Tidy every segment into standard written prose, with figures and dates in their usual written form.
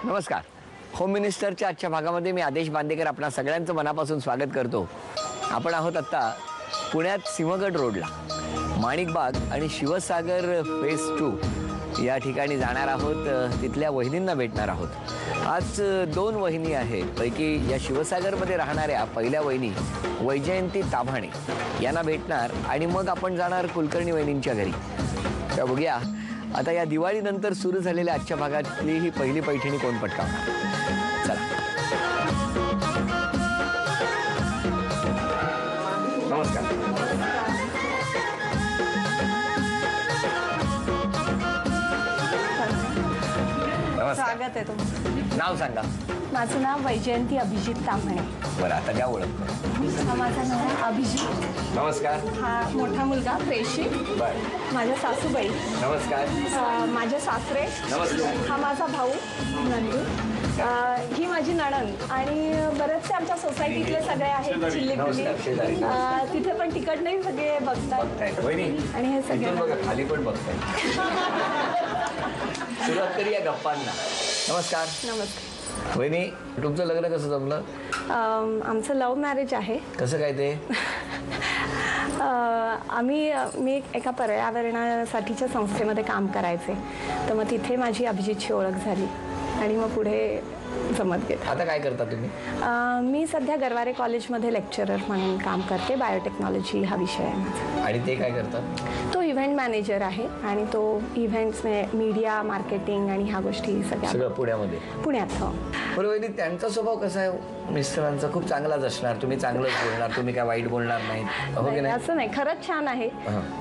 नमस्कार. होम मिनिस्टरच्या आजच्या भागामध्ये मी आदेश बांदेकर आपणा सगळ्यांचं मनापासून स्वागत करतो. आपण आहोत आत्ता पुण्यात सिंहगड रोडला माणिकबाग आणि शिवसागर फेज 2 या ठिकाणी जाणार आहोत. तिथल्या वहिनींना भेटणार आहोत. आज 2 वहिनी आहेत. पैकी या शिवसागरमध्ये राहणाऱ्या पहिल्या वहिनी वैजयंती ताभाणे यांना भेटणार आणि मग आपण जाणार कुलकर्णी वहिनींच्या घरी. तर बघूया आता या दिवाळीनंतर सुरू झालेल्या आजच्या भागातली ही पहिली पैठणी कोण पटकावणार. चला. नमस्कार. स्वागत आहे तुमचं. नाव सांगा. माझं नाव वैजयंती अभिजित तांबणे. बरं, आता द्या ओळख. हा माझा नाव अभिजित. नमस्कार. हा मोठा मुलगा प्रेषी. बरं. माझ्या सासूबाई. नमस्कार. माझे सासरे. नमस्कार. हा माझा भाऊ नंदू. ही माझी नणंद आणि बरेचसे आमच्या सोसायटीतले सगळे आहेत चिल्लीपिल्ली. तिथे पण तिकड नाही सगळे बघतात आणि हे सगळे खाली पण बघताय. सुरुवात करूया गप्पांना. नमस्कार. नमस्कार. वहिनी, तुमचं लग्न कसं जमलं? आमचं लव्ह मॅरेज आहे. कसं काय ते? मी एका पर्यावरणासाठीच्या संस्थेमध्ये काम करायचे, तर मग तिथे माझी अभिजितची ओळख झाली आणि मग पुढे जमत गेलं. आता काय करता तुम्ही? मी सध्या गरवारे कॉलेजमध्ये लेक्चरर म्हणून काम करते. बायोटेक्नॉलॉजी हा विषय आहे माझा. आणि ते काय करतात? तो इव्हेंट मॅनेजर आहे आणि तो इव्हेंट्स मीडिया मार्केटिंग आणि ह्या गोष्टी सगळं पुण्यात. हो. बरोबर. त्यांचा स्वभाव कसा आहे? मिस्टरांचा खूप चांगलाच असणार. तुम्ही चांगलंच बोलणार, तुम्ही काय वाईट बोलणार नाही, हो की नाही? असं नाही, खरंच छान आहे.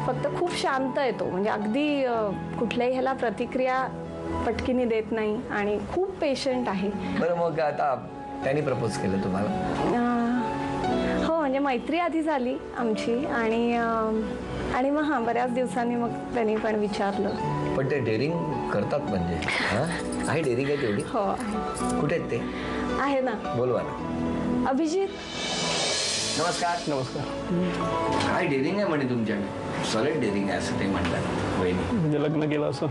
फक्त खूप शांत आहे तो. म्हणजे अगदी कुठल्याही ह्याला प्रतिक्रिया पटकीने देत नाही आणि खूप पेशंट आहे. बरं, मग आता त्यांनी प्रपोज केलं तुम्हाला? हो, म्हणजे मैत्री आधी झाली आमची आणि मग बऱ्याच दिवसांनी मग त्यांनी पण विचारलं. पण ते डेअरिंग करतात म्हणजे? आहे डेअरिंग आहे तेवढी? हो. कुठे आहेत ते? आहे ना. बोलवा ना. अभिजित. नमस्कार. नमस्कार. काय डेअरिंग आहे म्हणे तुमच्याकडे? सॉलिड डेअरिंग आहे असं ते म्हणतात वहिनी. म्हणजे लग्न केलं असं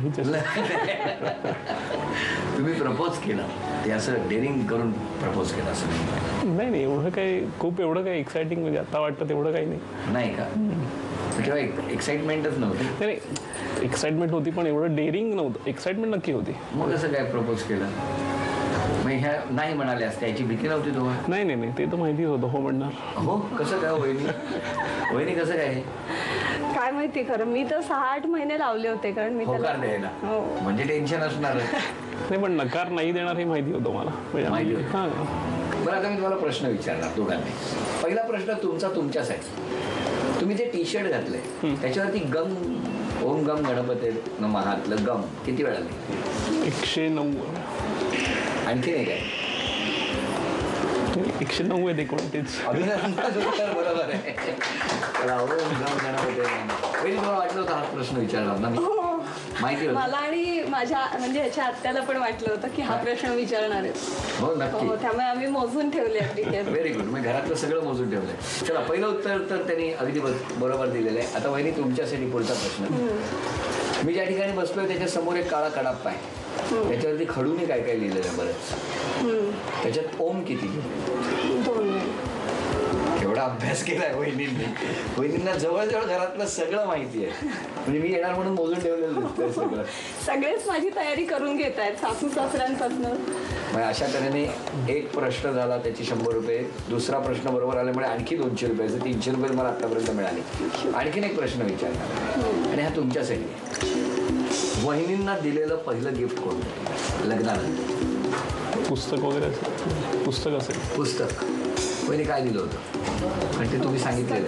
तुम्ही प्रपोज केलं ते असं डेअरिंग करून प्रपोज केलं असं? नाही एवढं काही खूप एवढं काही एक्साइटिंग म्हणजे आता वाटतं तेवढं काही नाही का? तेव्हा एक्साइटमेंटच नव्हती? नाही, एक्साइटमेंट होती पण एवढं डेअरिंग नव्हतं. एक्साइटमेंट नक्की होती. मग कसं काय प्रपोज केलं? मग ह्या नाही म्हणाले असते, याची भीती नव्हती तुम्हाला? नाही ते तर माहितीच होतं हो म्हणणार. हो. कसं काय वहिनी कसं काय? काय माहिती खरं, मी तर 6-8 महिने लावले होते कारण मी होकार द्यायला. म्हणजे टेन्शन असणार. नाही पण नकार नाही देणार हे माहिती होतं मला. माहिती होतं. हां. बरं, आता मी तुम्हाला प्रश्न विचारणार दोघांनी. पहिला प्रश्न तुमच्याच आहे. तुम्ही जे टी शर्ट घातलंय त्याच्यावरती ओम गम गणपती महातलं गम किती वेळा लिहिलंय? 109. आणखी नाही काय? 109 आहेत कोणतेच. बरोबर आहे. तुम्हाला वाटलं होतं हा प्रश्न विचारला ना मी? माहिती होतं मला आणि माझ्या म्हणजे ह्याच्या आत्याला पण वाटलं होतं की हा प्रश्न विचारणार आहे. हो, नक्की. त्यामुळे आम्ही मोजून ठेवले. Very good. मी घरातलं सगळं मोजून ठेवलंय. चला, पहिलं उत्तर तर त्यांनी अगदी बरोबर दिलेलं आहे. आता वहिनी तुमच्यासाठी पुढचा प्रश्न. मी ज्या ठिकाणी बसलोय त्याच्या समोर एक काळा कडाप्पा आहे. त्याच्यावरती खडूने काय काय लिहिलेलं आहे बरंच. त्याच्यात ओम किती? 2. एवढा अभ्यास केलाय वहिनींना जवळजवळ घरातलं सगळं माहिती आहे. म्हणजे मी येणार म्हणून मोजून ठेवलेलं दिसतंय सगळं. सगळेच माझी तयारी करून घेत आहेत सासू सासऱ्यांपासून. अशा तऱ्हेने एक प्रश्न झाला, त्याची 100 रुपये. दुसरा प्रश्न बरोबर आल्यामुळे आणखी 200 रुपये. 300 रुपये मला आतापर्यंत मिळाले. आणखीन एक प्रश्न विचारणार आणि हा तुमच्यासाठी. वहिनींना दिलेलं पहिलं गिफ्ट कोणतं लग्नानंतर? पुस्तक वगैरे असेल. पुस्तक असेल. पुस्तक. वहिनी काय दिलं होतं? आणि ते तुम्ही सांगितलेलं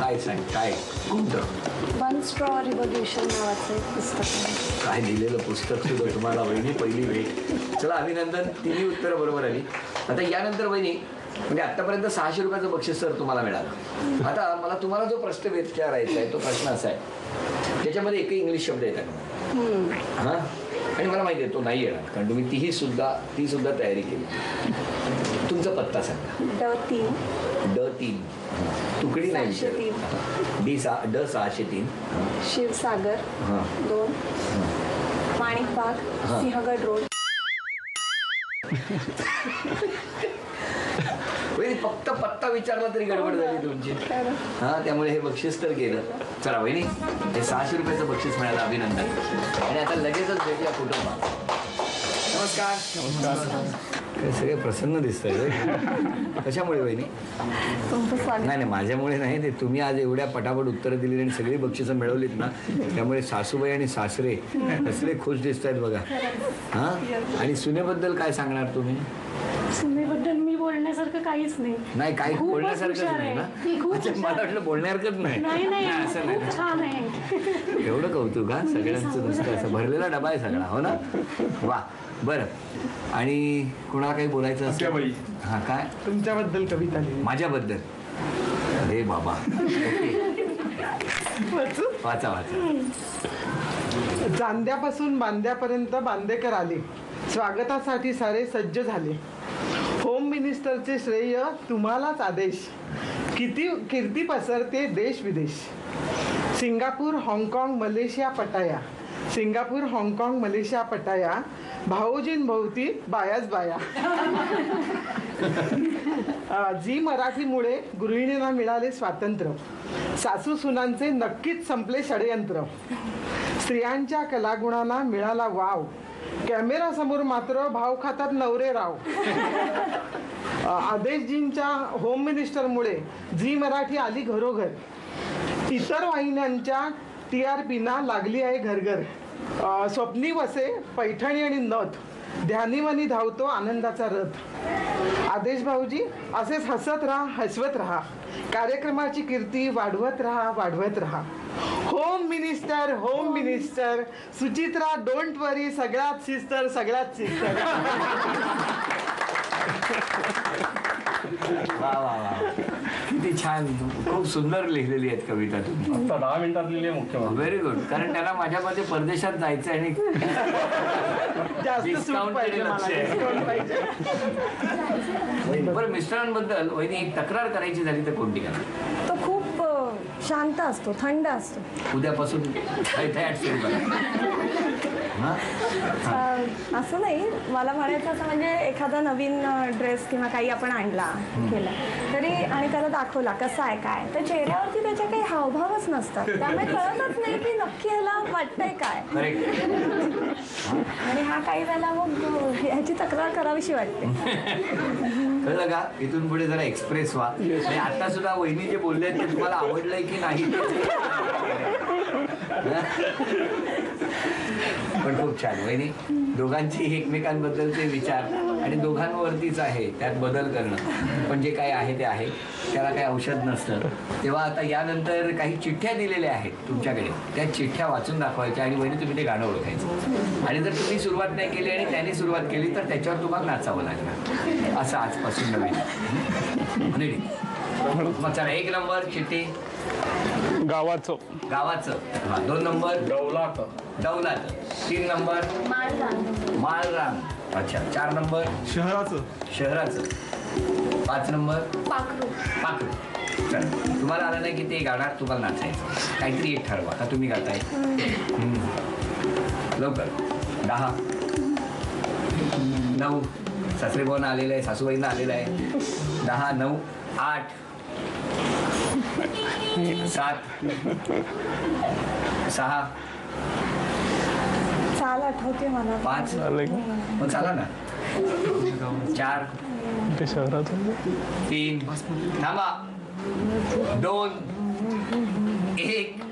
काय? काय कोणतं? वन स्ट्रॉ रिव्होल्यूशन नावाचं एक पुस्तक. काय दिलेलं पुस्तक सुद्धा तुम्हाला वहिनी पहिली भेट. चला, अभिनंदन. 3 उत्तरं बरोबर आली. आता यानंतर वहिनी म्हणजे आतापर्यंत 600 रुपयाचं बक्षीस सर तुम्हाला मिळालं. आता मला तुम्हाला जो प्रश्न विचारायचा आहे तो प्रश्न असा आहे त्याच्यामध्ये एकही इंग्लिश शब्द येतात हां, आणि मला माहिती आहे तो नाही येणार कारण तुम्ही ती सुद्धा तयारी केली. तुमचा पत्ता सांगा. D3 तुकडी नाही. D603 Shivsagar 2 Manikbagh Sinhagad road. वहिनी फक्त पत्ता विचारला तरी गडबड झाली तुमची. हा, त्यामुळे हे बक्षीस तर गेलं. चला वहिनी, हे 600 रुपयाचं बक्षीस मिळालं, अभिनंदन. आणि आता लगेचच भेटूया कुटुंबात. नमस्कार. नमस्कार. सगळे प्रसन्न दिसतंय. कशामुळे वहिनी? तुमचं स्वागत. नाही नाही, माझ्यामुळे नाही. ते तुम्ही आज एवढ्या पटापट उत्तरं दिली आणि सगळी बक्षिसं मिळवलीत ना, त्यामुळे सासूबाई आणि सासरे कसले खुश दिसत आहेत बघा. हा, आणि सुनेबद्दल काय सांगणार तुम्ही? सुनेबद्दल मी बोलण्यासारखं काहीच नाही. नाही, काही खूपच बोलण्यासारखंच हुशार नाही आहे. ना? ती खूप अच्छा, हुशार मला वाटलं बोलण्यासारखंच नाही. नाही नाही असं नाही खूप ना? छान आहे. एवढं कौतुक हा, सगळ्यांचं नुसतं असं भरलेला डबा आहे सगळा, हो ना? वा, बरं. आणि कुणाला काही बोलायचं असेल? हा, काय? तुमच्याबद्दल कविता लिहिली. माझ्याबद्दल? अरे बाबा, वाचा वाचा. चांद्यापासून बांद्यापर्यंत बांदेकर आले, स्वागतासाठी सारे सज्ज झाले. होम मिनिस्टरचे श्रेय तुम्हालाच आदेश, किती कीर्ती पसरते देश विदेश. सिंगापूर, हाँगकाँग, मलेशिया पटाया, सिंगापूर, हाँगकाँग, मलेशिया पटाया, भाऊजींभोवती बायाच बाया. जी मराठीमुळे गृहिणींना मिळाले स्वातंत्र्य, सासू सुनांचे नक्कीच संपले षडयंत्र. स्त्रियांच्या कलागुणांना मिळाला वाव, कॅमेरासमोर मात्र भाव खातात नवरे राव. आदेशजींच्या होम मिनिस्टरमुळे झी मराठी आली घरोघर, इतर वाहिन्यांच्या TRPना लागली आहे घरघर. स्वप्नी वसे, पैठणी आणि नथ, ध्यानीमनी धावतो आनंदाचा रथ. आदेश भाऊजी असेच हसत राहा, हसवत राहा, कार्यक्रमाची कीर्ती वाढवत राहा, वाढवत राहा. Home minister, home minister, Suchitra don't worry, सगळ्यात सिस्टर, सगळ्यात सिस्टर. वा वा वा, किती छान, खूप सुंदर लिहिलेली आहेत कविता तुम्ही. आता 10 मिनिटात लिहिले मुख्यमंत्री. Very good. कारण त्यांना माझ्यामध्ये परदेशात जायचं आणि जास्त सूट Discount पाहिजे मला, लक्ष आहे. discount पाहिजे. बरं, मिस्टरांबद्दल वहिनी एक तक्रार करायची झाली तर कोणती करा? तो खूप शांत असतो, थंड असतो. उद्यापासून थैथयाट सुरू करा. हा? असं नाही, मला म्हणायचं असं म्हणजे एखादा नवीन ड्रेस किंवा काही आपण आणला केला तरी आणि त्याला दाखवला कसा आहे काय, तर चेहऱ्यावरती त्याचे काही हावभावच नसतात, त्यामुळे कळतच नाही की नक्की ह्याला वाटतंय काय. करेक्ट. आणि हा काही वेळेला मग ह्याची तक्रार करावीशी वाटते. कळलं का? इथून पुढे जरा एक्सप्रेस व्हा. आणि आता सुद्धा वहिनी जे बोलले ते तुम्हाला आवडलंय की नाही? पण खूप छान वहिनी, दोघांची एकमेकांबद्दलचे विचार आणि दोघांवरतीच आहे, त्यात बदल करणं. पण जे काय आहे ते आहे, त्याला काही औषध नसतं. तेव्हा आता यानंतर काही चिठ्ठ्या दिलेल्या आहेत तुमच्याकडे, त्या चिठ्ठ्या वाचून दाखवायच्या आणि वहिनी तुम्ही ते गाणं ओळखायचं. आणि जर तुम्ही सुरुवात नाही केली आणि त्यांनी सुरुवात केली तर त्याच्यावर तुम्हाला नाचावं लागणार. असं आजपासून नवीन. मग चला, 1 नंबर चिठ्ठी गावाचं. गावाचं. 2 नंबर डौलात. दौलात. 3 नंबर माळरान. अच्छा. 4 नंबर शहराचं. 5 नंबर पाखरू. चला, तुम्हाला आलं नाही की ते गाणार, तुम्हाला नाचायचं. काहीतरी एक ठरवा. आता तुम्ही गाताय. लवकर. 10 9 सासरेभाऊंना आलेलं आहे, सासूबाईंना आलेलं आहे. 10 9 8 7 6 चाल आठवते मला. 5 झालं की? मग चला ना. 4 ते शहराचं. 3 थांबा. 2 1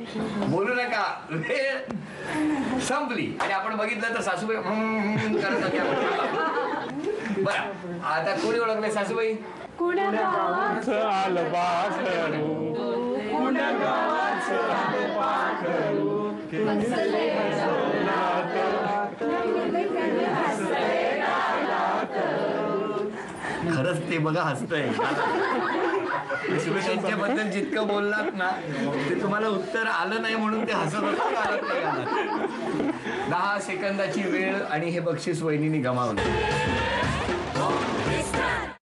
बोलू नका, वेळ संपली. आणि आपण बघितलं तर सासूबाई करत होत्या. बरं, आता कोणी ओळखले सासूबाई? कुण्या गावाचं आलं पाखरू, कुण्या गावाचं आलं पाखरू, खरंच ते बघा हसतंय. तुम्ही त्यांच्याबद्दल जितकं बोललात ना, ते तुम्हाला उत्तर आलं नाही म्हणून ते हसत होतं. आलं नाही गाणं. 10 सेकंदाची वेळ आणि हे बक्षीस वहिनीने गमावलं.